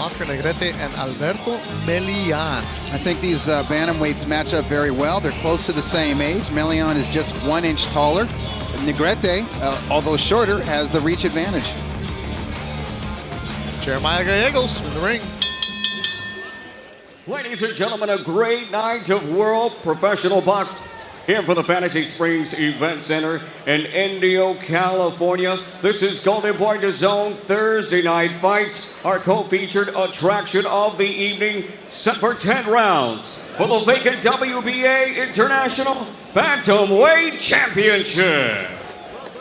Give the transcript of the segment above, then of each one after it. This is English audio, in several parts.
Oscar Negrete and Alberto Melian. I think these bantamweights match up very well. They're close to the same age. Melian is just 1 inch taller. Negrete, although shorter, has the reach advantage. Jeremiah Gallegos in the ring. Ladies and gentlemen, a great night of world professional boxing here from the Fantasy Springs Event Center in Indio, California. This is Golden Boy Dazn Thursday Night Fights, our co-featured attraction of the evening, set for 10 rounds for the vacant WBA International Bantamweight Championship.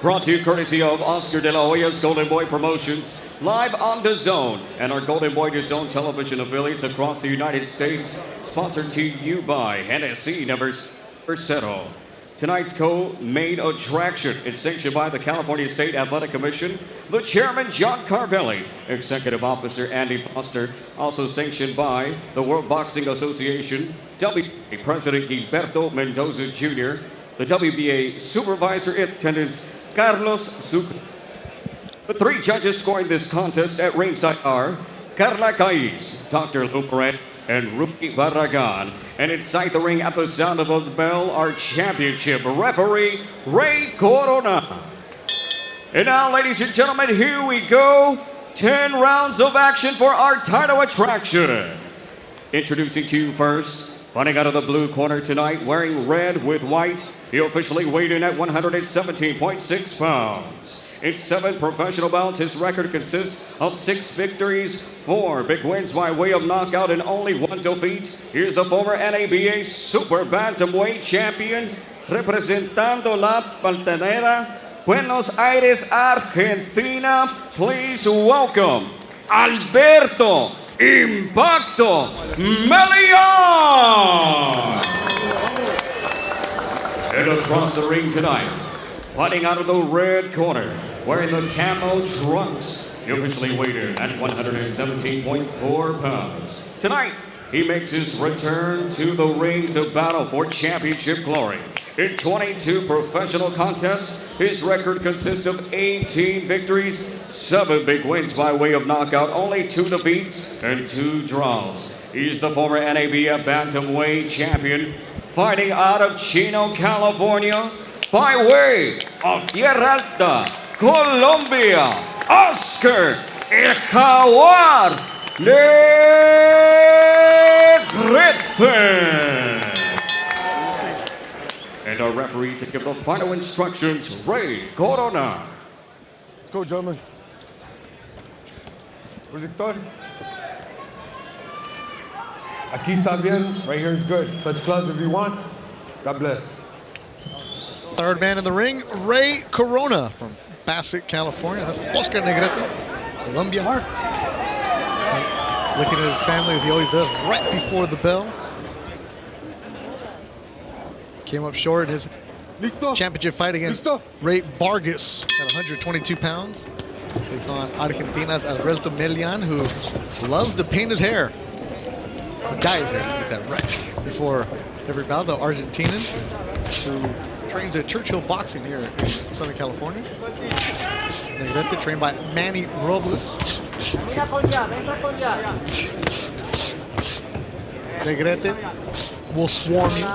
Brought to you courtesy of Oscar de la Hoya's Golden Boy Promotions, live on Dazn and our Golden Boy Dazn television affiliates across the United States, sponsored to you by Hennessy Nevers Settle. Tonight's co-main attraction is sanctioned by the California State Athletic Commission, the chairman John Carvelli, executive officer Andy Foster, also sanctioned by the World Boxing Association, WBA President Gilberto Mendoza Jr., the WBA supervisor in attendance Carlos Zuc. The 3 judges scoring this contest at ringside are Carla Caiz, Dr. Luperan, and Ruby Barragan. And inside the ring at the sound of the bell, our championship referee, Ray Corona. And now, ladies and gentlemen, here we go. 10 rounds of action for our title attraction. Introducing to you first, fighting out of the blue corner tonight, wearing red with white, he officially weighed in at 117.6 pounds. In 7 professional bouts, his record consists of 6 victories, 4 big wins by way of knockout, and only 1 defeat. Here's the former NABA Super Bantamweight Champion, representando la Pantanera, Buenos Aires, Argentina. Please welcome Alberto Impacto Melian! And across the ring tonight, fighting out of the red corner, wearing the camo trunks, he officially weighed in at 117.4 pounds. Tonight, he makes his return to the ring to battle for championship glory. In 22 professional contests, his record consists of 18 victories, 7 big wins by way of knockout, only 2 defeats, and 2 draws. He's the former NABA Bantamweight champion, fighting out of Chino, California, by way of Tierra Alta, Colombia, Oscar El Jaguar Negrete. And our referee to give the final instructions, Ray Corona. Let's go, gentlemen. Where's Victor? Aquí está bien, right here is good. Touch gloves if you want. God bless. Third man in the ring, Ray Corona from Bassett, California. That's Oscar Negrete, Colombia. Looking at his family as he always does right before the bell. Came up short in his championship fight against Ray Vargas at 122 pounds. Takes on Argentina's Alberto Melian, who loves to paint his hair. He dyes hair to get that right before every bout. The Argentinian who trains at Churchill Boxing here in Southern California. Negrete trained by Manny Robles. Negrete will swarm you.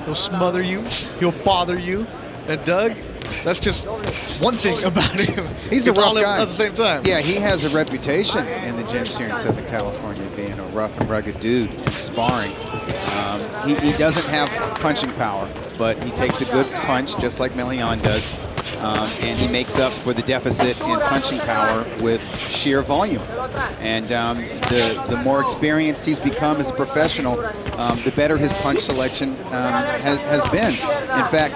He'll smother you. He'll bother you. And Doug, that's just one thing about him. He's a rough guy. At the same time. Yeah, he has a reputation in the gyms here in Southern California, being a rough and rugged dude in sparring. He doesn't have punching power, but he takes a good punch, just like Melian does, and he makes up for the deficit in punching power with sheer volume. And the more experienced he's become as a professional, the better his punch selection has been. In fact,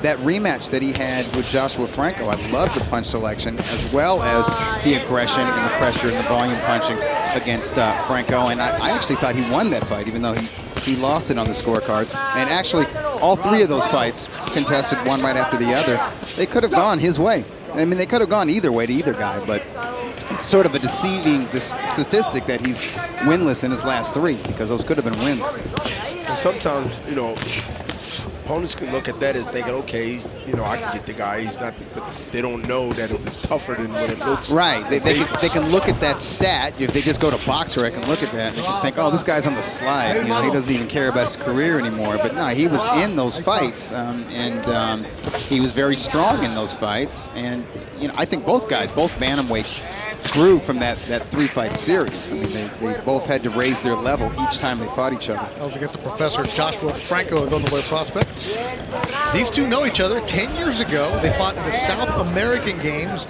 that rematch that he had with Joshua Franco, I love the punch selection as well as the aggression and the pressure and the volume punching against Franco. And I actually thought he won that fight, even though he lost it on the scorecards. And actually, all 3 of those fights contested one right after the other. They could have gone his way. I mean, they could have gone either way to either guy, but it's sort of a deceiving statistic that he's winless in his last 3, because those could have been wins. And sometimes, you know, opponents can look at that as thinking, okay, he's, you know, I can get the guy. He's not, but they don't know that it's tougher than what it looks. Right. They can look at that stat. If they just go to BoxRec and look at that, they can think, oh, this guy's on the slide. You know, he doesn't even care about his career anymore. But no, he was in those fights, and he was very strong in those fights. And you know, I think both guys, both bantamweights, grew from that 3-fight series. I mean, they both had to raise their level each time they fought each other. That was against the professor Joshua Franco, a Golden Boy prospect. These two know each other. 10 years ago, they fought in the South American Games.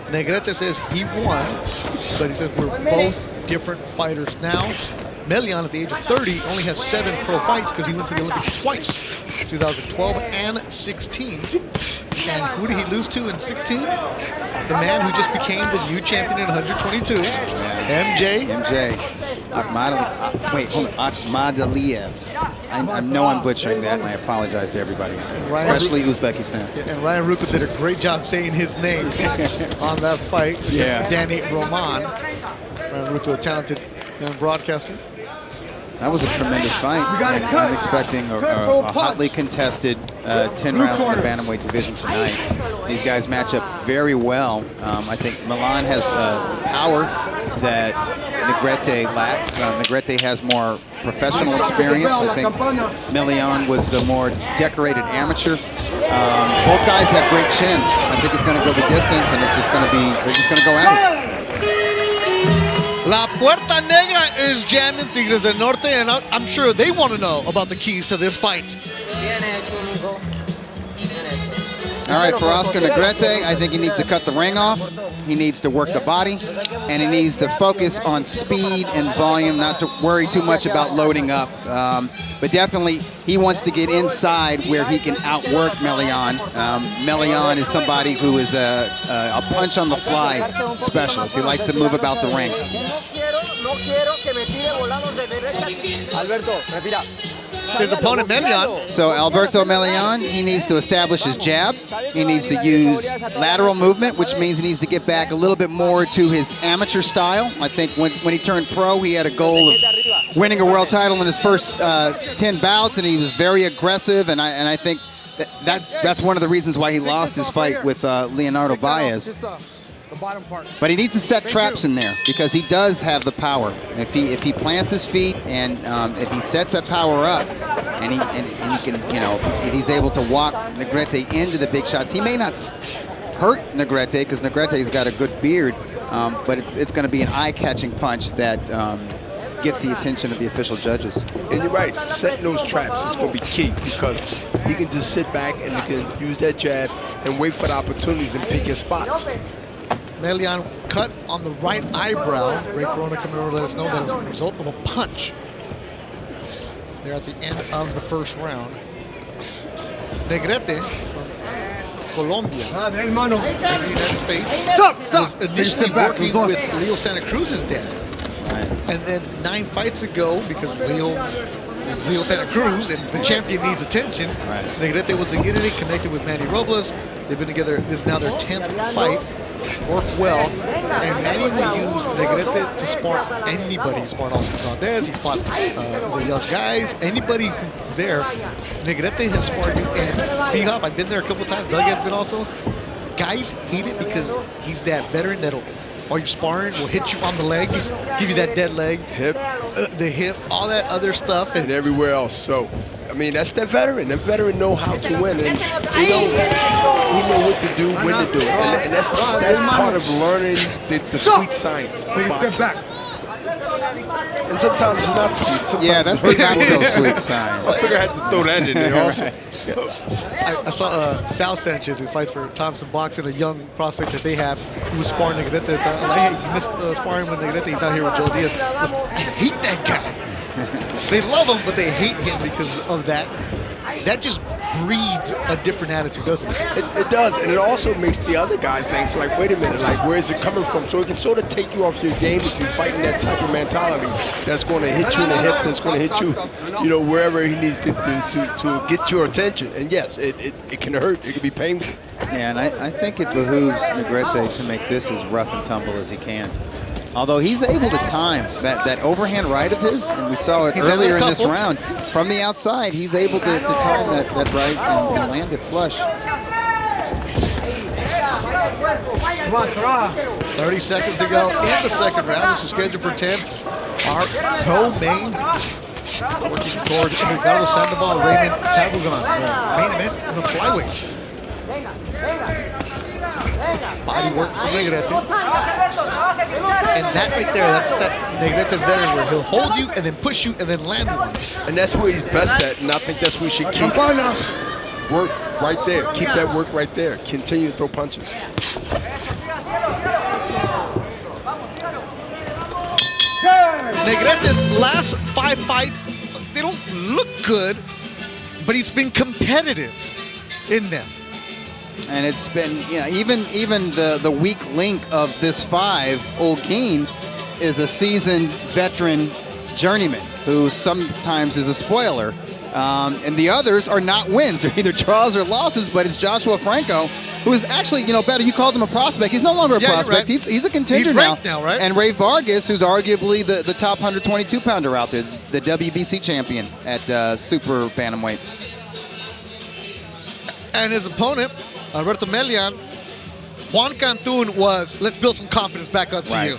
Negrete says he won, but he says we're both different fighters now. Melian, at the age of 30, only has 7 pro fights because he went to the Olympics twice, 2012 and 16. And who did he lose to in 16? The man who just became the new champion in 122, MJ. Akhmadaliev. I know I'm butchering that, and I apologize to everybody, especially Uzbekistan. And Ryan Ruka did a great job saying his name on that fight against Danny Roman. Ryan Ruka, a talented young broadcaster. That was a tremendous fight. I'm expecting a hotly contested 10 rounds in the bantamweight division tonight. These guys match up very well. I think Melian has power that Negrete lacks. Negrete has more professional experience. I think Melian was the more decorated amateur. Both guys have great chins. I think it's going to go the distance, and it's just going to be, they're just going to go at it. La Puerta Negra is jamming Tigres del Norte, and I'm sure they want to know about the keys to this fight. All right, for Oscar Negrete, I think he needs to cut the ring off. He needs to work the body, and he needs to focus on speed and volume, not to worry too much about loading up. But definitely, he wants to get inside where he can outwork Melian. Melian is somebody who is a punch-on-the-fly specialist. He likes to move about the ring. His opponent, Melian. So Alberto Melian, he needs to establish his jab. He needs to use lateral movement, which means he needs to get back a little bit more to his amateur style. I think when he turned pro, he had a goal of winning a world title in his first 10 bouts, and he was very aggressive, and I think that's one of the reasons why he lost his fight with Leonardo Baez. But he needs to set traps in there because he does have the power. If he plants his feet and if he sets that power up, and he can, you know, if he's able to walk Negrete into the big shots, he may not hurt Negrete because Negrete's got a good beard, but it's going to be an eye-catching punch that gets the attention of the official judges. And you're right, setting those traps is going to be key because he can just sit back and he can use that jab and wait for the opportunities and pick his spots. Melian cut on the right eyebrow. Ray Corona coming over to let us know that it was a result of a punch. They're at the end of the first round. Negrete from Colombia, in the United States, was initially working with Leo Santa Cruz's dad. And then 9 fights ago, because Leo is Leo Santa Cruz and the champion needs attention, Negrete was in it, connected with Manny Robles. They've been together, this is now their 10th fight. Worked well, and Manny will use Negrete to spar anybody. He sparred Austin Valdez, he sparred the young guys, anybody who's there. Negrete has sparred you, and B-Hop, I've been there a couple times, Doug has been also. Guys hate it because he's that veteran that'll, while you're sparring, will hit you on the leg, give you that dead leg, hip, the hip, all that other stuff. And everywhere else, so. I mean, that's the veteran. The veteran know how to win, and he know what to do, when to do it. And that's part of learning the sweet science. Step back. And sometimes it's not sweet. Sometimes yeah, that's the not so sweet science. I figure I had to throw that in there also. I saw Sal Sanchez, who fights for Thompson Boxing, a young prospect that they have, who was sparring Negrete at the time. I'm like, hey, you missed sparring with Negrete. He's not here with Joe Diaz. I hate that guy. They love him, but they hate him because of that. That just breeds a different attitude, doesn't it? It does, and it also makes the other guy think, like, wait a minute, like, where is it coming from? So it can sort of take you off your game if you're fighting that type of mentality that's going to hit you in the hip, that's going to hit you, you know, wherever he needs to get your attention. And yes, it can hurt, it can be painful. Yeah, and I think it behooves Negrete to make this as rough and tumble as he can. Although he's able to time that overhand right of his, and we saw it He's earlier had a in this couple. round. From the outside, he's able to time that right and land it flush. 30 seconds to go in the second round. This is scheduled for 10. Our co-main working towards Ricardo Sandoval, Raymond Tabugan, main event in the flyweights. Body work for Negrete. And that right there, that's that Negrete veteran where he'll hold you and then push you and then land one. And that's where he's best at, and I think that's where we should keep work right there. Keep that work right there. Continue to throw punches. Negrete's last 5 fights, they don't look good, but he's been competitive in them. And it's been, even the weak link of this 5, Olguin, is a seasoned veteran journeyman who sometimes is a spoiler. And the others are not wins. They're either draws or losses, but it's Joshua Franco, who is actually, better. You called him a prospect. He's no longer a prospect. Right. He's a contender He's ranked now, right? And Ray Vargas, who's arguably the top 122-pounder out there, the WBC champion at super bantamweight. And his opponent, Alberto Melian, Juan Cantun was, let's build some confidence back up to Right. you.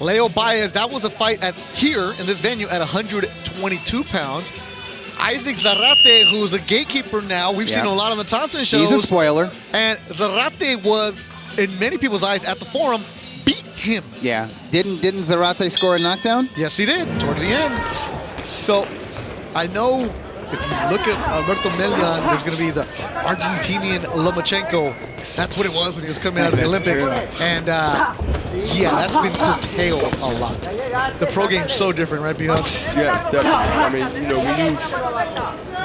Leo Baez, that was a fight here in this venue at 122 pounds. Isaac Zarate, who's a gatekeeper now. We've seen a lot on the Thompson shows. He's a spoiler. And Zarate was, in many people's eyes at the forum, beat him. Yeah. Didn't Zarate score a knockdown? Yes, he did, towards the end. So, I know if you look at Alberto Melian, there's going to be the Argentinian Lomachenko. That's what it was when he was coming out of the Olympics. True. And, yeah, that's been curtailed a lot. The pro game's so different, right, Beyond? Yeah, definitely. I mean, when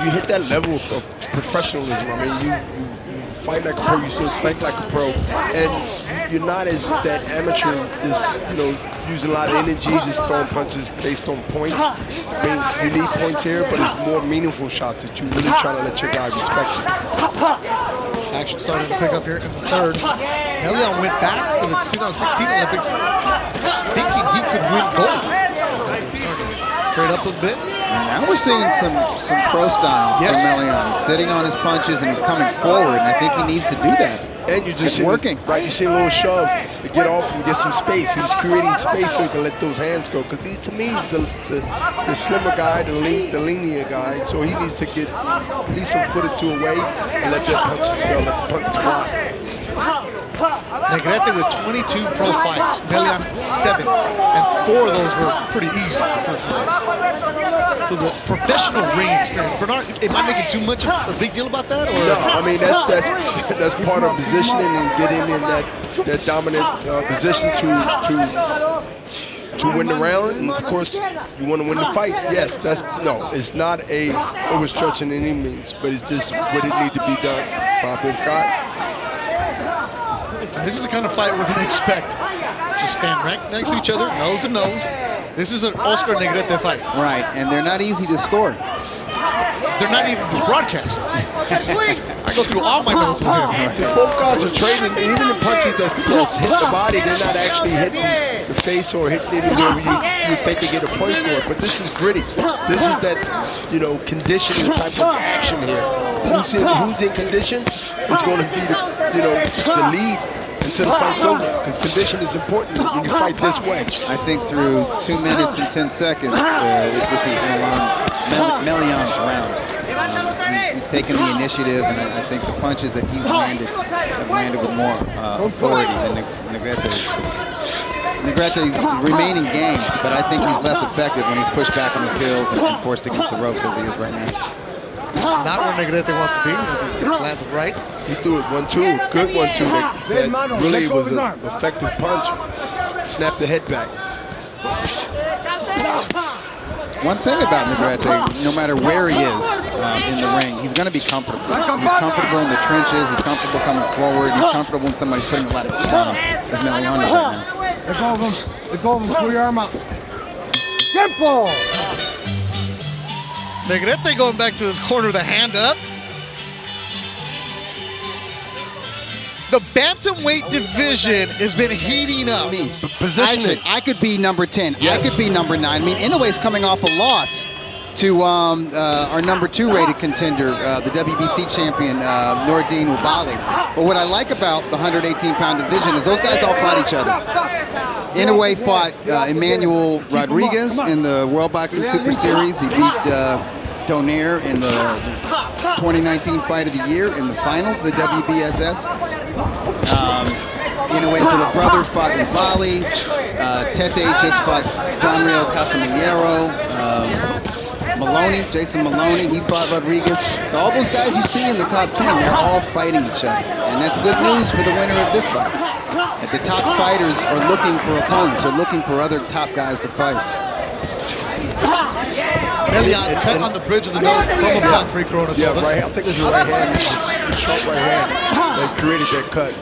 you hit that level of professionalism, I mean, you fight like a pro, you still think like a pro, and you're not as that amateur, just using a lot of energy, just throwing punches based on points. I mean, you need points here, but it's more meaningful shots that you really try to let your guy respect you. Action starting to pick up here in the third. Melian went back to the 2016 Olympics thinking he could win gold. Trade up a bit. And now we're seeing some pro style from Melian. He's sitting on his punches and he's coming forward, and I think he needs to do that. And you just working. Right, you see a little shove to get off and get some space. He was creating space so he can let those hands go. Because to me, he's the slimmer guy, the leaner guy. So he needs to get at least a foot or two away and let the punches go, let the punches fly. Negrete with 22 pro fights, Melian 7, and 4 of those were pretty easy the first one. So the professional ring experience, Bernard, am I making too much of a big deal about that? Or? No, I mean that's part of positioning and getting in that dominant position to win the round, and of course you want to win the fight. Yes, it's not a overstretching in any means, but it's just what it needs to be done by both guys. This is the kind of fight we're going to expect. Just stand right next to each other, nose to nose. This is an Oscar Negrete fight. Right, and they're not easy to score. They're not even to broadcast. I go through all my notes with him. Because both guys are trading, and even the punches that hit the body, they're not actually hitting the face or hitting anywhere you think they get a point for it. But this is gritty. This is that, conditioning type of action here. Who's in condition is going to be the lead until the fight's over, because condition is important when you fight this way. I think through 2 minutes and 10 seconds, this is Melian's round. He's taken the initiative, and I think the punches that he's landed have landed with more authority than Negrete's. Negrete's remaining game, but I think he's less effective when he's pushed back on his heels and forced against the ropes as he is right now. Not where Negrete wants to be, as he lands it right. He threw it 1-2, good 1-2. That really was an effective punch. Snapped the head back. One thing about Negrete, no matter where he is in the ring, he's going to be comfortable. He's comfortable in the trenches. He's comfortable coming forward. He's comfortable when somebody's putting a lot of heat on him, as Melian is right now. Let go of him. Pull your arm out. Tempo! Negrete going back to his corner with a hand up. The bantamweight division has been heating up. Positioning. I could be number 10. Yes. I could be number 9. I mean, Inoue's coming off a loss to our number 2 rated contender, the WBC champion, Nourdine Oubaali. But what I like about the 118-pound division is those guys all fought each other. Inoue fought Emmanuel Rodriguez in the World Boxing Super Series. He beat Donaire in the 2019 Fight of the Year in the finals of the WBSS. Inoue's little brother fought Oubaali. Tete just fought Donreal Casamillero. Jason Maloney, he fought Rodriguez. All those guys you see in the top 10, they're all fighting each other. And that's good news for the winner of this fight. That the top fighters are looking for opponents, they're looking for other top guys to fight. Melian cut on the bridge of the nose from about 3 Corona. Yeah, right. I think it was the right hand. The sharp right hand that created that cut.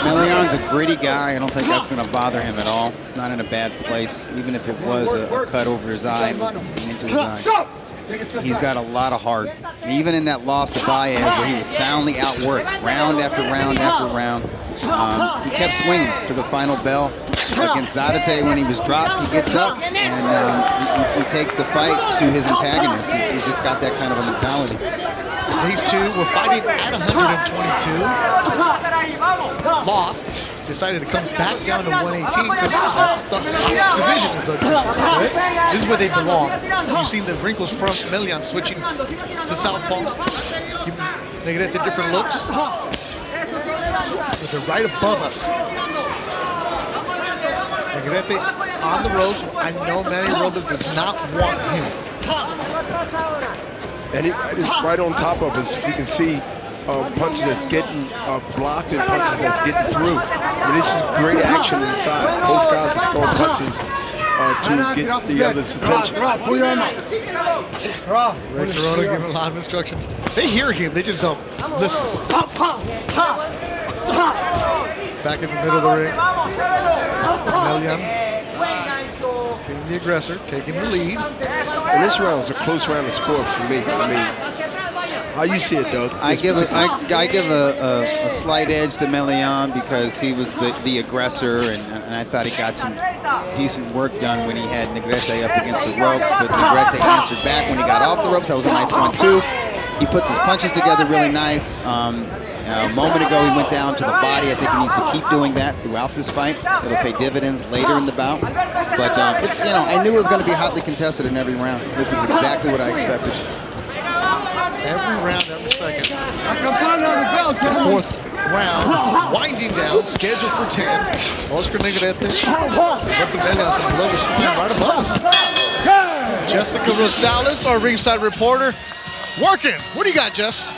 Melian's a gritty guy. I don't think that's going to bother him at all. It's not in a bad place, even if it was a cut over his eye, it was into his eye. He's got a lot of heart. Even in that loss to Baez, where he was soundly outworked, round after round after round, he kept swinging to the final bell. Against Zarate, when he was dropped, he gets up and he takes the fight to his antagonist. He's just got that kind of a mentality. These two were fighting at 122. Lost. Decided to come back down to 118 because the division is the division. This is where they belong. You've seen the wrinkles from Melian switching to southpaw, giving Negrete different looks. But they're right above us. Negrete on the ropes. I know Manny Robles does not want him. And it's right on top of us. You can see punches that's getting blocked and punches that's getting through. But this is great action inside. Both guys are throwing punches to get the other's attention. Ray Corona giving a lot of instructions. They hear him, they just don't listen. Back in the middle of the ring. Melian being the aggressor, taking the lead. And this round is a close round of sport for me. I mean, how you see it, Doug? I give a slight edge to Melian because he was the aggressor, and I thought he got some decent work done when he had Negrete up against the ropes, but Negrete answered back when he got off the ropes. That was a nice one, too. He puts his punches together really nice. A moment ago, he went down to the body. I think he needs to keep doing that throughout this fight. It'll pay dividends later in the bout. But, I knew it was going to be hotly contested in every round. This is exactly what I expected. Every round, every second. The fourth round, winding down, scheduled for 10. Oscar Negrete, Alberto Melian, some blood is flying right above us. Jessica Rosales, our ringside reporter, working. What do you got, Jess?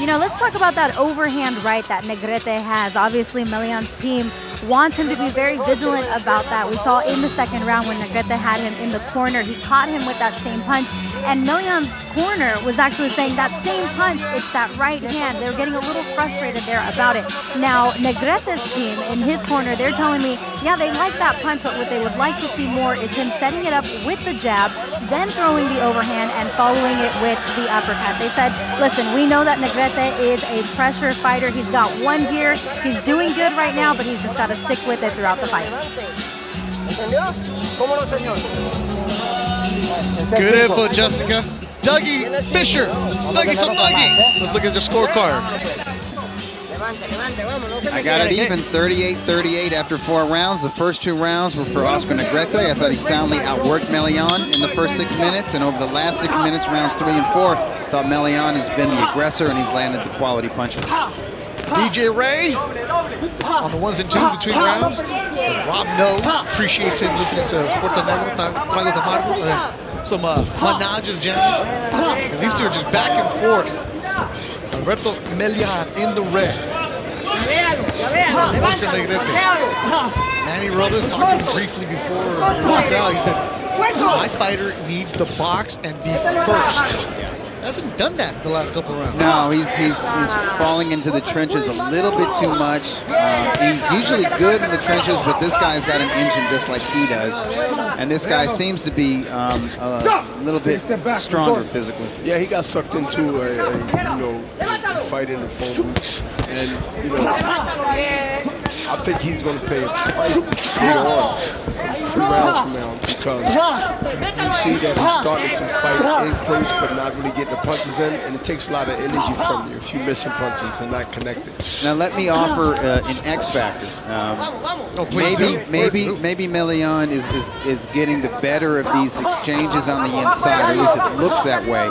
You know, let's talk about that overhand right that Negrete has. Obviously, Melian's team wants him to be very vigilant about that. We saw in the second round when Negrete had him in the corner, he caught him with that same punch. And Melian's corner was actually saying that same punch, it's that right hand. They were getting a little frustrated there about it. Now, Negrete's team in his corner, they're telling me, yeah, they like that punch, but what they would like to see more is him setting it up with the jab, then throwing the overhand and following it with the uppercut. They said, listen, we know that Negrete is a pressure fighter. He's got one gear. He's doing good right now, but he's just got to stick with it throughout the fight. Good info, Jessica. Dougie Fisher. Dougie, so Dougie. Let's look at your scorecard. I got it even, 38-38 after 4 rounds. The first 2 rounds were for Oscar Negrete. I thought he soundly outworked Melian in the first 6 minutes, and over the last 6 minutes, rounds 3 and 4, I thought Melian has been the aggressor, and he's landed the quality punches. DJ Ray on the 1s and 2s between rounds. Rob knows, appreciates him listening to Puerto Negro, Tragos Amargos, some Manages jam. And these two are just back and forth. Alberto Melian in the red. Oscar Negrete. Manny Robles talking briefly before he walked out. He said, my fighter needs to box and be first. Hasn't done that the last couple of rounds. No, he's falling into the trenches a little bit too much. He's usually good in the trenches, but this guy's got an engine just like he does. And this guy seems to be a little bit stronger physically. Yeah, he got sucked into a fight in the phone booth. And, you know, I think he's going to pay a price later on, 3 rounds from now, because you see that he's starting to fight in close but not really getting the punches in, and it takes a lot of energy from you if you're missing punches and not connected. Now let me offer an X factor. Maybe Melian is getting the better of these exchanges on the inside, or at least it looks that way.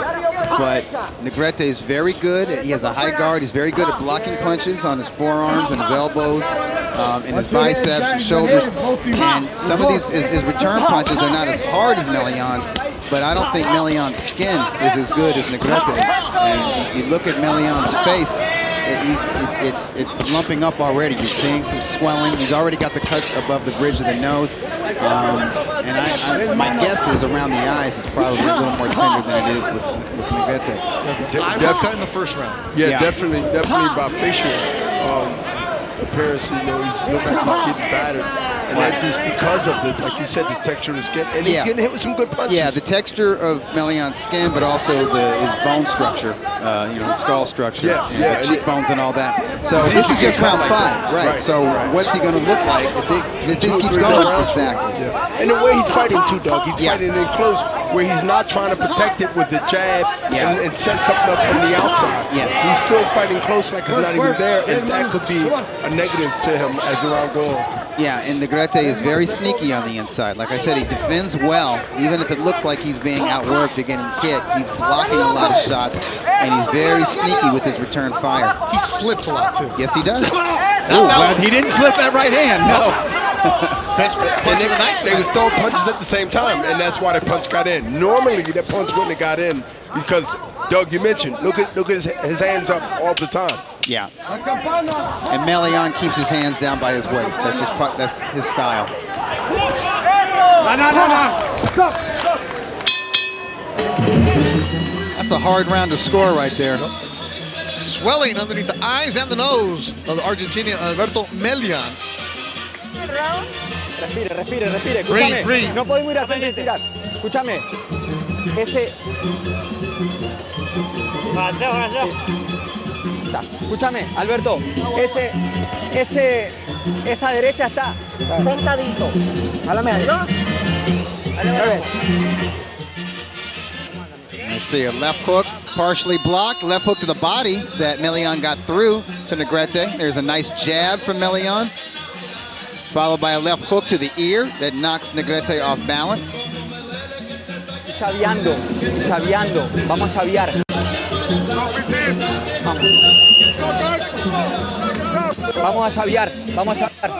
But Negrete is very good. He has a high guard. He's very good at blocking punches on his forearms and his elbows, and his biceps and shoulders. And some of these his return punches are not as hard as Melian's, but I don't think Melian's skin is as good as Negrete's. And you look at Melian's face, it's lumping up already. You're seeing some swelling. He's already got the cut above the bridge of the nose. And my guess is around the eyes, it's probably a little more tender than it is with Negrete. The eye was cut in the first round. Yeah, definitely by facial appearance. You know, he's looked like he's getting battered. And that's just because of the, like you said, the texture of the skin. And he's getting hit with some good punches. Yeah, the texture of Melian's skin, but also his bone structure, you know, the skull structure, the cheekbones and all that. So this is just round 5, right? So what's he going to look like if this keeps going? Exactly. Yeah. And the way he's fighting too, Doug, he's fighting in close, where he's not trying to protect it with the jab and set something up from the outside. Yeah. He's still fighting close like it's not even there, and that could be a negative to him as the round goes on. Yeah, and Negrete is very sneaky on the inside. Like I said, he defends well. Even if it looks like he's being outworked or getting kicked, he's blocking a lot of shots, and he's very sneaky with his return fire. He slips a lot, too. Yes, he does. Well, he didn't slip that right hand, no. Best punch of the night. They was throwing punches at the same time, and that's why the punch got in. Normally, that punch wouldn't have got in because, Doug, you mentioned, look at his hands up all the time. Yeah. And Melian keeps his hands down by his waist. That's his style. That's a hard round to score right there. Swelling underneath the eyes and the nose of the Argentinian Alberto Melian. Respire. Breathe. No podemos ir al frente y tirar. Escúchame. Escúchame, Alberto. Esa derecha está sentadito. Háblame ahí. I see a left hook, partially blocked. Left hook to the body that Melian got through to Negrete. There's a nice jab from Melian, followed by a left hook to the ear that knocks Negrete off balance. Chaveando. Vamos a chavear. Vamos a chavear.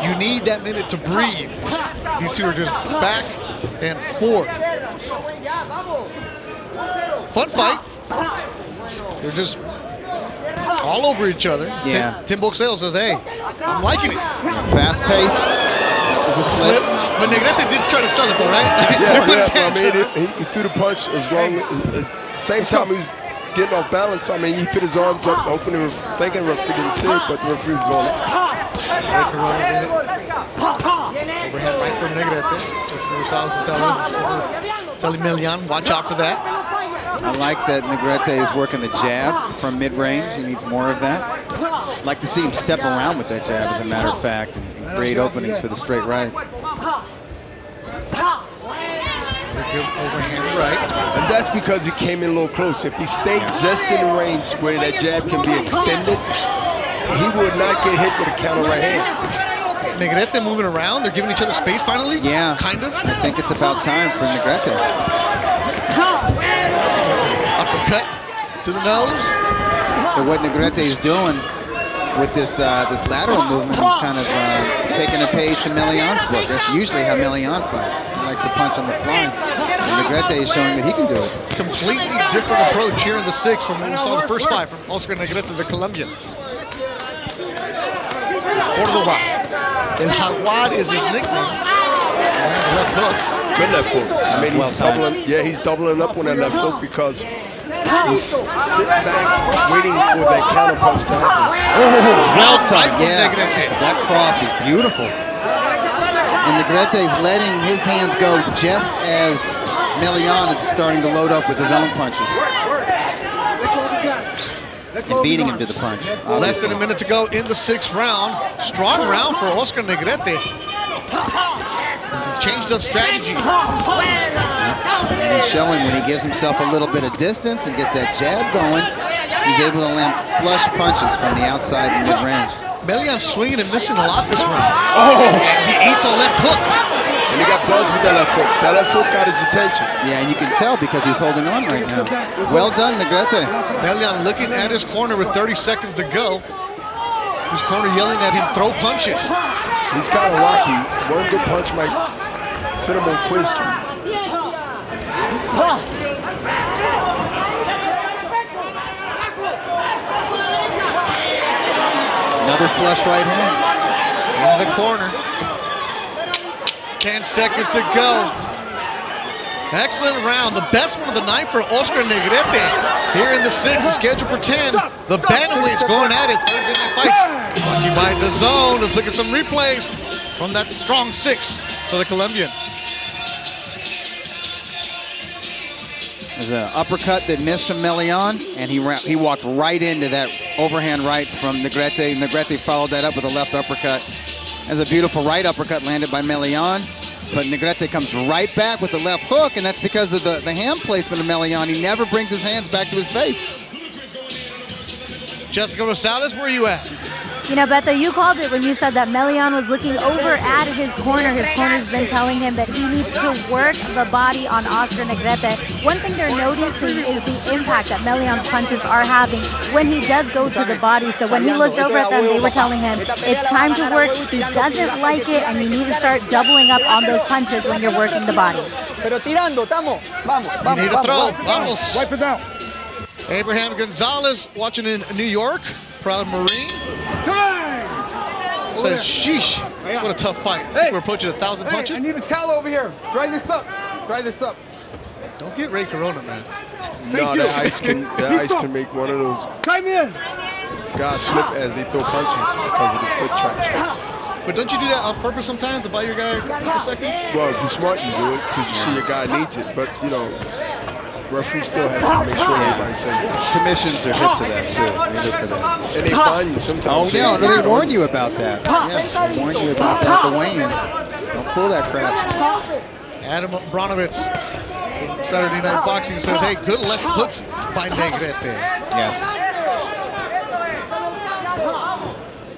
You need that minute to breathe. These two are just back and forth. Fun fight. They're just all over each other. Yeah. Tim Boxell says, hey, I'm liking it. Fast pace. Is a slip. But Negrete did try to sell it though, right? He threw the punch as long as same time he was getting off balance. I mean, he put his arms up, thinking the referee didn't see it, but the referee was on it. Overhead right from Negrete. That's what Rosales was telling Melian, watch out for that. I like that Negrete is working the jab from mid-range. He needs more of that. I'd like to see him step around with that jab, as a matter of fact, and create openings for the straight right. Good overhand right. And that's because he came in a little close. If he stayed just in the range where that jab can be extended, he would not get hit with a counter right hand. Negrete moving around. They're giving each other space finally? Yeah. Kind of. I think it's about time for Negrete. Uppercut to the nose. But what Negrete is doing with this lateral movement, he's kind of taking a page from Melian's book. That's usually how Melian fights. He likes to punch on the fly. And Negrete is showing that he can do it. Completely different approach here in the 6th from when we saw the first fight from Oscar Negrete, the Colombian. Córdoba. El Jaguar is his nickname. And left hook. Good left hook. I mean, he's doubling up on that left hook because he's sitting back waiting for that counter punch to happen. Well time from Negrete. That cross was beautiful. And Negrete's letting his hands go just as Melian is starting to load up with his own punches. And beating him to the punch. Obviously. Less than a minute to go in the 6th round. Strong round for Oscar Negrete. He's changed up strategy. And he's showing when he gives himself a little bit of distance and gets that jab going, he's able to land flush punches from the outside and mid-range. Melian's swinging and missing a lot this round. Oh! And he eats a left hook. And he got buzzed with that left hook. That left hook got his attention. Yeah, and you can tell because he's holding on right now. Well done, Negrete. Melian looking at his corner with 30 seconds to go. His corner yelling at him, throw punches. He's kind of rocky. One good punch might send him on quiz street. Another flush right hand. In the corner. 10 seconds to go. Excellent round. The best one of the night for Oscar Negrete. Here in the 6th, is scheduled for 10. The bantamweights going at it. Thursday night fights. Brought to you by Dazn. Let's look at some replays from that strong 6 for the Colombian. There's an uppercut that missed from Melian, and he walked right into that overhand right from Negrete. Negrete followed that up with a left uppercut. There's a beautiful right uppercut landed by Melian, but Negrete comes right back with the left hook, and that's because of the hand placement of Melian. He never brings his hands back to his face. Jessica Rosales, where are you at? You know, Beto, you called it when you said that Melian was looking over at his corner. His corner's been telling him that he needs to work the body on Oscar Negrete. One thing they're noticing is the impact that Melian's punches are having when he does go to the body. So when he looked over at them, they were telling him, it's time to work. He doesn't like it, and you need to start doubling up on those punches when you're working the body. You need to throw. Vamos. Wipe it down. Abraham Gonzalez watching in New York. Proud Marine. Says, sheesh, what a tough fight. We're approaching 1,000 punches. I need a towel over here. Dry this up. Dry this up. Don't get Ray Corona, man. No, the ice can make one of those Time in. guys slip as they throw punches because of the foot traction. But don't you do that on purpose sometimes to buy your guy a couple seconds? Well, if you're smart, you do it because you see your guy needs it. But, you know, referee still has to make sure everybody's safe. Commissions are hip to that, too. They look for that. And they find you sometimes. Oh, yeah, no, they warn you about that. Yeah, they warn you about that at the weigh-in. Don't pull that crap. Adam Bronovitz, Saturday Night Boxing, says, hey, good left hooks by Negrete. Yes.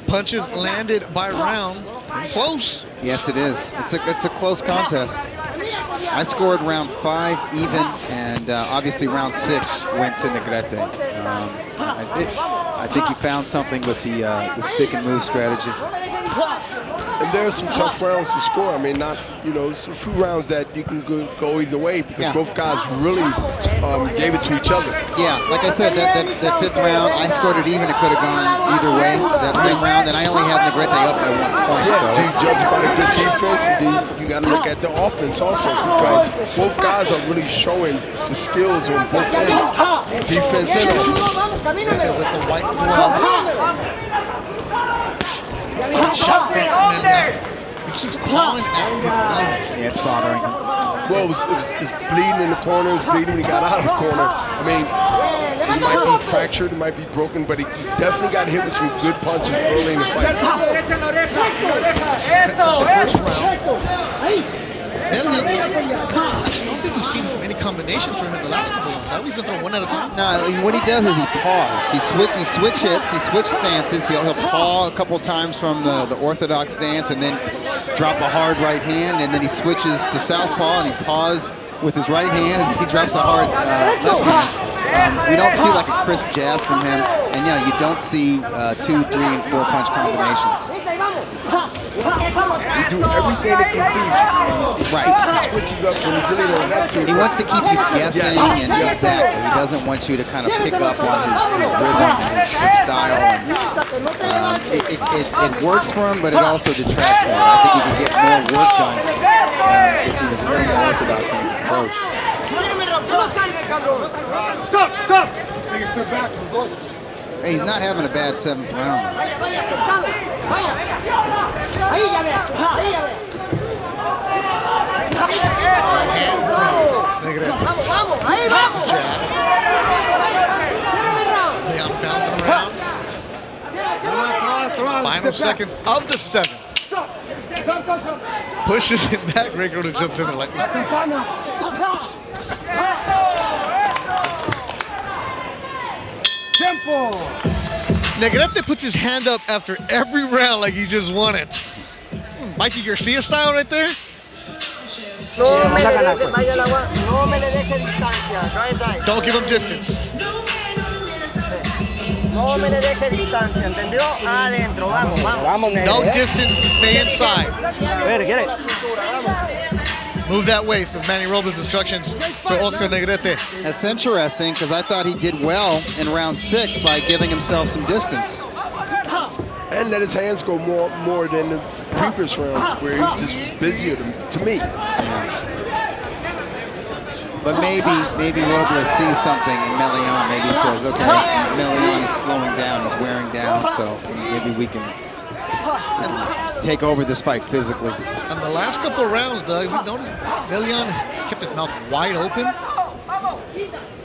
Punches landed by round. Close. Yes, it is. It's a close contest. I scored round 5 even, and obviously round 6 went to Negrete. I think he found something with the stick and move strategy. And there are some tough rounds to score. I mean, not, you know, it's a few rounds that you can go either way because both guys really gave it to each other. Yeah, like I said, that 5th round, I scored it even. It could have gone either way. That 5th round, and I only had Negrete up by 1 point. Yeah, so. do you judge by the good defense? And then you got to look at the offense also because both guys are really showing the skills on both ends. Defense and offense. With the white gloves. Shot from Melian. He keeps clawing at his nose. Yeah, it's bothering him. Well, it was bleeding in the corner. It was bleeding when he got out of the corner. I mean, he might be fractured, it might be broken, but he definitely got hit with some good punches early in the fight. Since the first round, Melian, I don't think we've seen many combinations from him in the last couple rounds. He's been throwing one at a time. No, what he does is he paws. He switch hits, he switch stances. He'll paw a couple times from the orthodox stance and then drop a hard right hand, and then he switches to southpaw and he paws with his right hand and he drops a hard left hand. We don't see like a crisp jab from him, and yeah, you don't see 2, 3, and 4 punch combinations. You do everything to confuse you. Right. He switches up when he really don't have to. He wants to keep you guessing, and exactly. He doesn't want you to kind of pick up on his rhythm and his style. And, it works for him, but it also detracts from him. I think he could get more work done if he was very orthodox in his approach. Stop! Take a step back. He's not having a bad 7th round. hand from Negrete. Jab. Leon bouncing around. Final seconds of the 7. Pushes him back. Ray Groda jumps in there like. Negrete puts his hand up after every round like he just won it. Mikey Garcia style right there. Don't give him distance. No me le deje distancia, ¿entendió? Adentro, vamos, vamos. No distance, stay inside. Get it. Move that way, says Manny Robles' instructions to Oscar Negrete. That's interesting because I thought he did well in round 6 by giving himself some distance. And let his hands go more than the previous rounds where he just was busier to me. Yeah. But maybe Robles sees something in Melian. Maybe he says, okay, Melian is slowing down, he's wearing down, so maybe we can take over this fight physically. On the last couple of rounds, Doug, we noticed Melian kept his mouth wide open.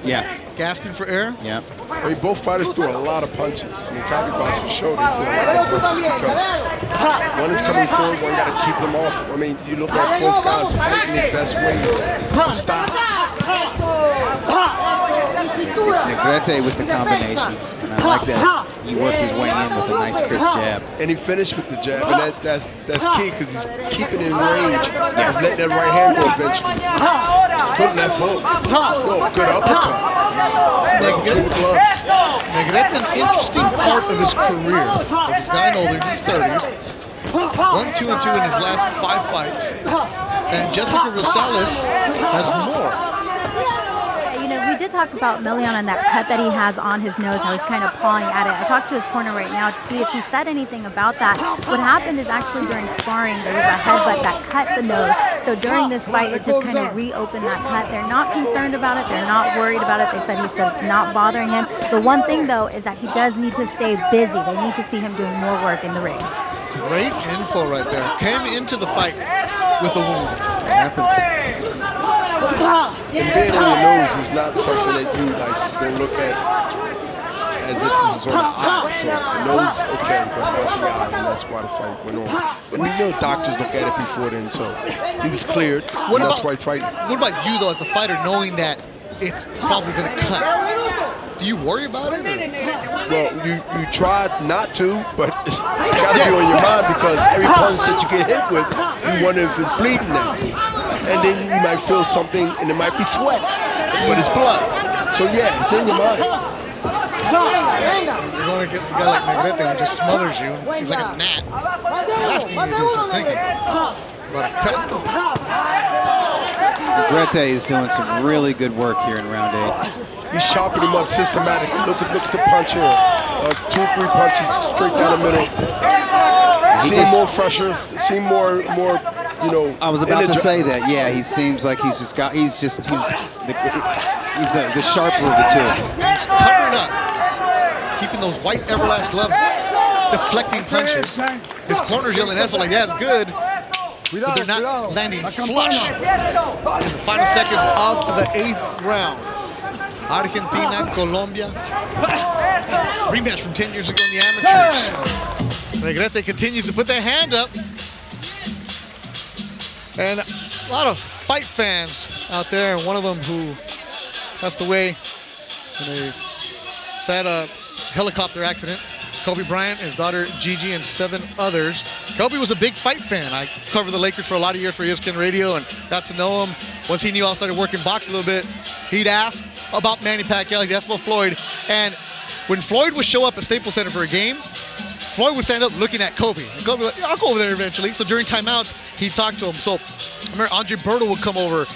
Yeah. Gasping for air. Yeah. I mean, both fighters threw a lot of punches. I mean, Cali Boxers showed they threw a lot of punches because one is coming forward, one got to keep them off. I mean, you look at both guys fighting their best ways of style. It's Negrete with the combinations, and I like that he worked his way in with a nice crisp jab. And he finished with the jab, and that's key because he's keeping in range of letting that right hand go eventually. Good left hook. Oh, good uppercut. Negrete, an interesting part of his career. As he's gotten older, in his 30s. 1-2-2 in his last 5 fights. And Jessica Rosales has more. You know, we did talk about Melian and that cut that he has on his nose, how he's kind of pawing at it. I talked to his corner right now to see if he said anything about that. What happened is actually during sparring, there was a headbutt that cut the nose. So during this fight, it just kind of reopened that cut. They're not concerned about it. They're not worried about it. He said it's not bothering him. The one thing, though, is that he does need to stay busy. They need to see him doing more work in the ring. Great info right there. Came into the fight with a wound. And being on your nose is not something that you go look at as if it was on the eye. So the nose, okay, but not the eye, and that's why the fight went on. But you know, doctors look at it before then, so he was cleared. That's why he's fighting. What about you though, as a fighter, knowing that it's probably going to cut? Do you worry about it? Or? Well, you try not to, but you got to be on your mind because every punch that you get hit with, you wonder if it's bleeding now. And then you might feel something, and it might be sweat, but it's blood. So yeah, it's in your mind. You're going to get the guy like Negrete who just smothers you. He's like a gnat. Last thing you do is some thinking about a cut. Negrete is doing some really good work here in round 8. He's chopping him up systematically. Look at the punch here. 2 or 3 punches straight down the middle. Seem more fresher. Seem more. You know. I was about to say that. Yeah, he seems like he's the sharper of the two. He's covering up, keeping those white Everlast gloves, deflecting punches. His corner's yelling at him like, yeah, it's good, but they're not landing flush. In the final seconds of the 8th round. Argentina, Colombia. Rematch from 10 years ago in the amateurs. Negrete continues to put that hand up. And a lot of fight fans out there, and one of them who passed away in a sad helicopter accident. Kobe Bryant, his daughter Gigi, and 7 others. Kobe was a big fight fan. I covered the Lakers for a lot of years for ESPN Radio and got to know him. Once he knew I started working boxing a little bit, he'd ask about Manny Pacquiao, he'd ask about Floyd. And when Floyd would show up at Staples Center for a game, Floyd would stand up looking at Kobe. And Kobe would be like, yeah, I'll go over there eventually. So during timeouts, he'd talk to him. So I remember Andre Berto would come over.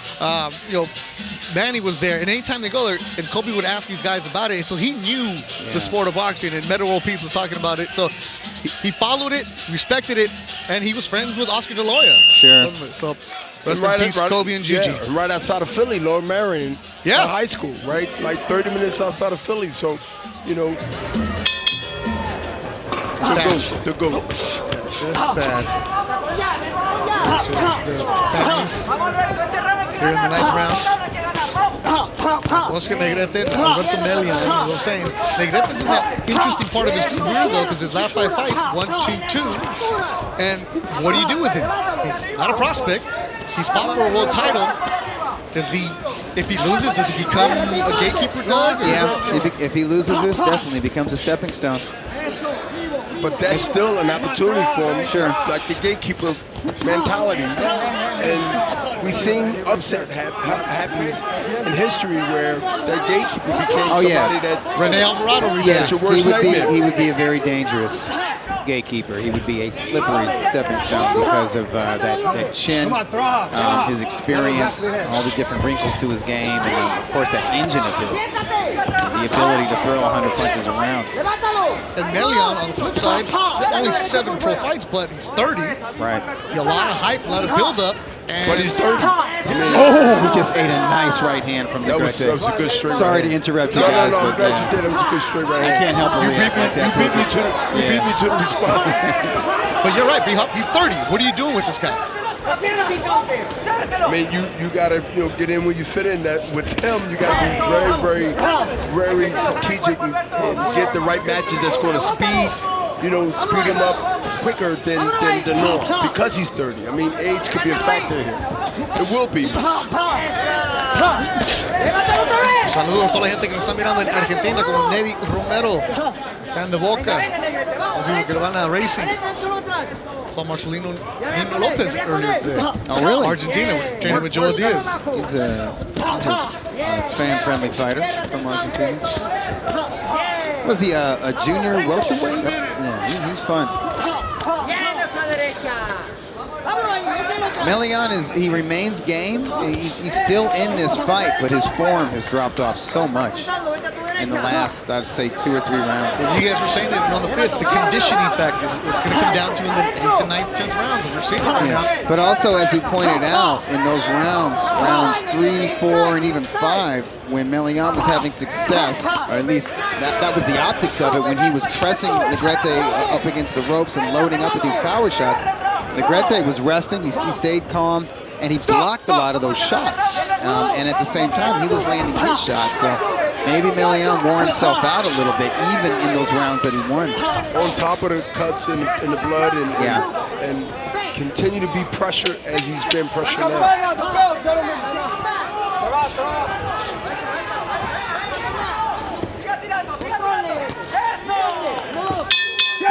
Manny was there. And anytime they go there, and Kobe would ask these guys about it. And so he knew the sport of boxing, and Metal World Peace was talking about it. So he followed it, respected it, and he was friends with Oscar De La Hoya. Sure. So rest in peace, Kobe and Gigi. Yeah, right outside of Philly, Lord Marion. Yeah. High school, right? Like 30 minutes outside of Philly. So, you know. The GOAT. Just sad. The families here in the 9th round. Oscar Negrete and Alberto Melian. As I was saying, Negrete's in that interesting part of his career, though, because his last 5 fights, 1, 2, 2. And what do you do with him? He's not a prospect. He's fought for a world title. Does he, if he loses, does he become a gatekeeper dog? Yeah, if he loses this, definitely becomes a stepping stone. But that's still an opportunity for him. Sure. Like the gatekeeper mentality. And we've seen upset happens in history where that gatekeeper became somebody that Rene Alvarado that's your worst nightmare. He would be a very dangerous gatekeeper. He would be a slippery stepping stone because of that chin, his experience, all the different wrinkles to his game, and then, of course, that engine of his, the ability to throw 100 punches around. And Melian, on the flip side, only 7 pro fights, but he's 30. Right. A lot of hype, a lot of build-up. But he's 30. He just ate a nice right hand from Negrete. That was a good straight Sorry right to interrupt you No, guys, I'm but glad you did. It was a good straight right hand. I can't help but react like that. You beat me to the response. But you're right, B-Hop, he's 30. What are you doing with this guy? I mean, you gotta get in when you fit in. That with him, you gotta be very, very strategic and get the right matches that's going to speed him up quicker than the norm because he's 30. I mean, age could be a factor here. It will be. Saludos a toda la gente que nos está mirando en Argentina, como Neddy Romero, fan de Boca, el vivo que lo van a Racing. Saw Marcelino Nino Lopez earlier today. Oh, really? Argentina, training with Joel Diaz. He's a fan-friendly fighter from Argentina. Was he a junior welterweight? Yeah, he's fun. Melian he remains game. He's still in this fight, but his form has dropped off so much in the last, I'd say, 2 or 3 rounds. And you guys were saying that on the 5th, the conditioning factor, it's going to come down to in the 8th and 9th, 10th rounds, and we're seeing it right now. But also, as we pointed out, in those rounds 3, 4, and even 5, when Melian was having success, or at least that was the optics of it, when he was pressing Negrete up against the ropes and loading up with these power shots, Negrete was resting, he stayed calm, and he blocked a lot of those shots. And at the same time, he was landing his shots. So maybe Melian wore himself out a little bit, even in those rounds that he won. On top of the cuts in the blood and continue to be pressured as he's been pressured now.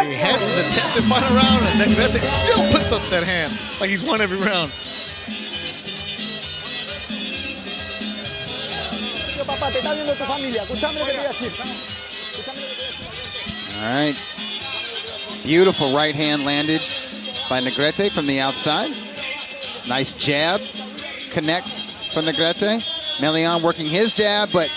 He heads the 10th and final round, and Negrete still puts up that hand like he's won every round. All right. Beautiful right hand landed by Negrete from the outside. Nice jab. Connects from Negrete. Melian working his jab, but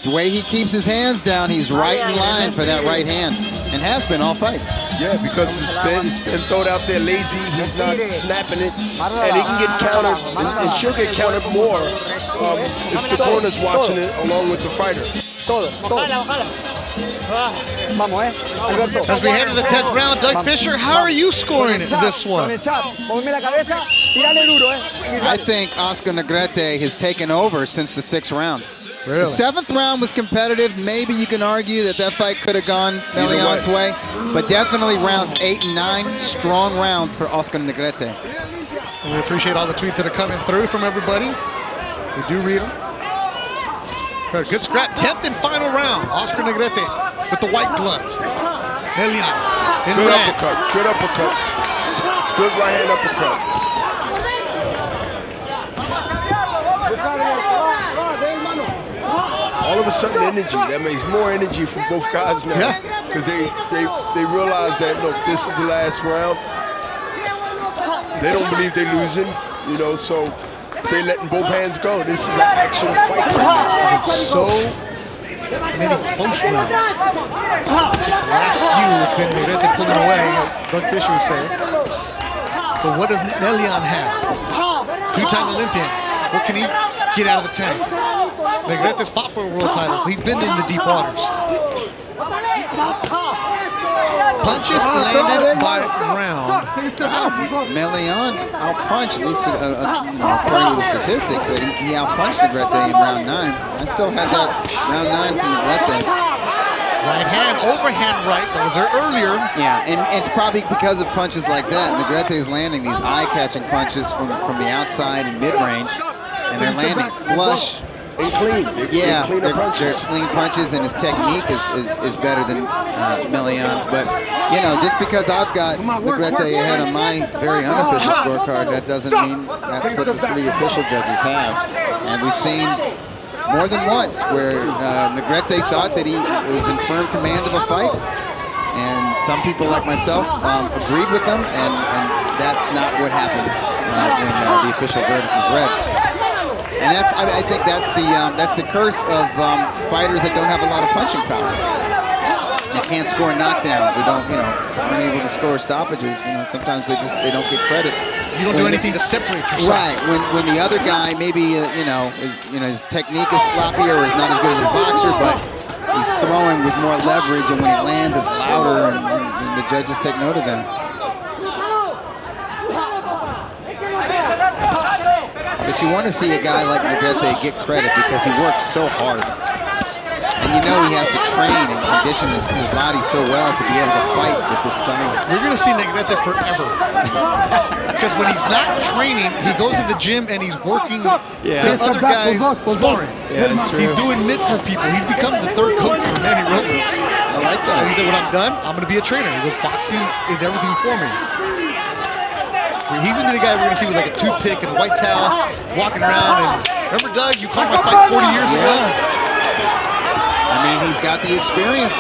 the way he keeps his hands down, he's right in line for that right hand, and has been all fight. Yeah, because it's been thrown out there lazy. He's not snapping it, and he can get countered, and she'll get countered more if the corner's watching it along with the fighter. As we head to the 10th round, Doug Fisher, how are you scoring this one? I think Oscar Negrete has taken over since the 6th round. Really? The 7th round was competitive. Maybe you can argue that fight could have gone Melian's way, but definitely rounds 8 and 9, strong rounds for Oscar Negrete. And we appreciate all the tweets that are coming through from everybody. We do read them. Good scrap, 10th and final round. Oscar Negrete with the white gloves. Melian in Good red. uppercut, good uppercut. It's good right hand uppercut. All of a sudden energy, that means more energy from both guys now. Yeah. Because they realize that, look, this is the last round. They don't believe they're losing, so they're letting both hands go. This is an action fight. So many close rounds. Last few, it's been Negrete pulling away, Doug Fisher would say. But what does Melian have? 2-time Olympian. What can he get out of the tank? Negrete's fought for a world title, so he's been in the deep waters. punches landed by round. Melian outpunched, at least according to the statistics, that he outpunched Negrete in round 9. I still had that round 9 from Negrete. Right hand, overhand right, that was there earlier. Yeah, and it's probably because of punches like that. Negrete is landing these eye-catching punches from the outside and mid-range, and they're landing flush. And clean. Yeah, they're clean punches, and his technique is better than Melian's. But, you know, just because I've got Negrete ahead on my very unofficial scorecard, that doesn't mean that's what the 3 official judges have. And we've seen more than once where Negrete thought that he was in firm command of a fight, and some people like myself agreed with them, and that's not what happened when the official verdict was read. And I think that's the curse of fighters that don't have a lot of punching power. They can't score knockdowns or aren't able to score stoppages. You know, sometimes they don't get credit. You don't do anything to separate yourself. Right. When the other guy maybe his technique is sloppier or is not as good as a boxer, but he's throwing with more leverage, and when he lands, it's louder, and the judges take note of that. But you want to see a guy like Negrete get credit because he works so hard. And you know he has to train and condition his body so well to be able to fight with this style. We're going to see Negrete forever. Because when he's not training, he goes to the gym and he's working with other guys sparring. Yeah, that's true. He's doing mitts for people. He's become the 3rd coach for Manny Robles. I like that. And he said, when I'm done, I'm going to be a trainer. He goes, boxing is everything for me. He's going to be the guy we're going to see with like a toothpick and a white towel walking around. And remember, Doug, you called my fight 40 years ago? I mean, he's got the experience.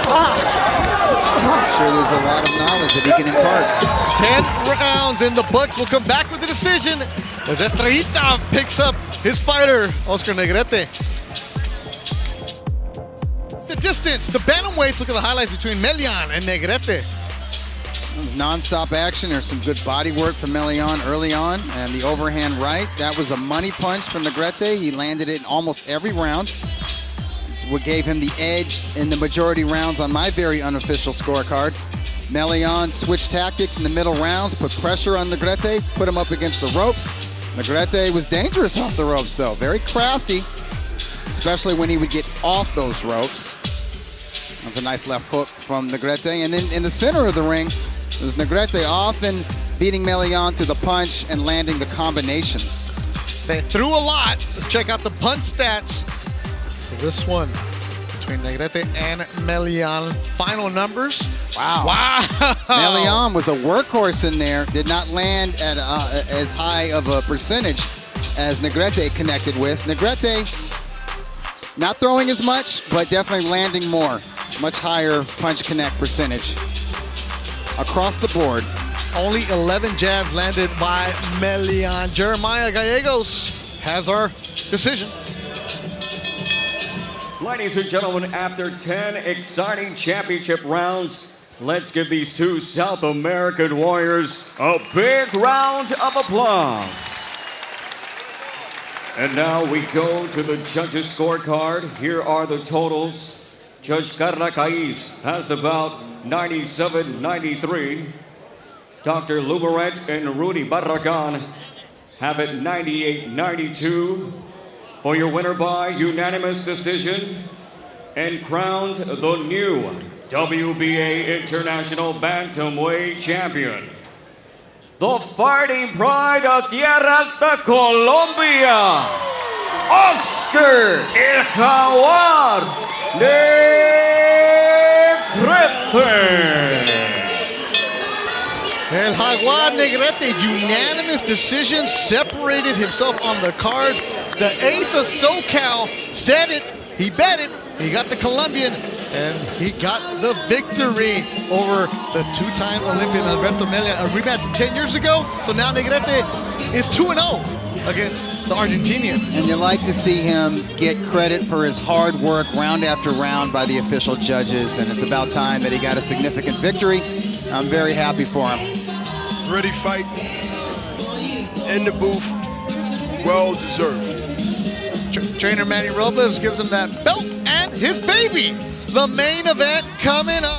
I'm sure there's a lot of knowledge that he can impart. 10 rounds, and the Bucks will come back with the decision as Estrellita picks up his fighter, Oscar Negrete. The distance, the bantamweights, look at the highlights between Melian and Negrete. Non-stop action. There's some good body work from Melian early on, and the overhand right. That was a money punch from Negrete. He landed it in almost every round. It's what gave him the edge in the majority rounds on my very unofficial scorecard. Melian switched tactics in the middle rounds, put pressure on Negrete, put him up against the ropes. Negrete was dangerous off the ropes, though. Very crafty, especially when he would get off those ropes. That was a nice left hook from Negrete. And then in the center of the ring, it was Negrete often beating Melian to the punch and landing the combinations. They threw a lot. Let's check out the punch stats for this one between Negrete and Melian. Final numbers. Wow. Melian was a workhorse in there. Did not land at as high of a percentage as Negrete connected with. Negrete not throwing as much, but definitely landing more. Much higher punch connect percentage across the board. Only 11 jabs landed by Melian. Jeremiah Gallegos has our decision. Ladies and gentlemen, after 10 exciting championship rounds, let's give these 2 South American warriors a big round of applause. And now we go to the judges' scorecard. Here are the totals. Judge Carla Caiz has the bout 97-93. Dr. Lubaret and Rudy Barragan have it 98-92. For your winner by unanimous decision and crowned the new WBA International Bantamweight Champion, the fighting pride of Tierra Alta, Colombia, Oscar El Jaguar Negrete. El Jaguar Negrete, unanimous decision, separated himself on the cards. The ace of SoCal said it, he bet it, he got the Colombian, and he got the victory over the 2-time Olympian Alberto Melian. A rematch from 10 years ago, so now Negrete is 2-0 against the Argentinian. And you like to see him get credit for his hard work round after round by the official judges, and it's about time that he got a significant victory. I'm very happy for him. Ready fight in the booth, well deserved. Trainer Manny Robles gives him that belt and his baby. The main event coming up.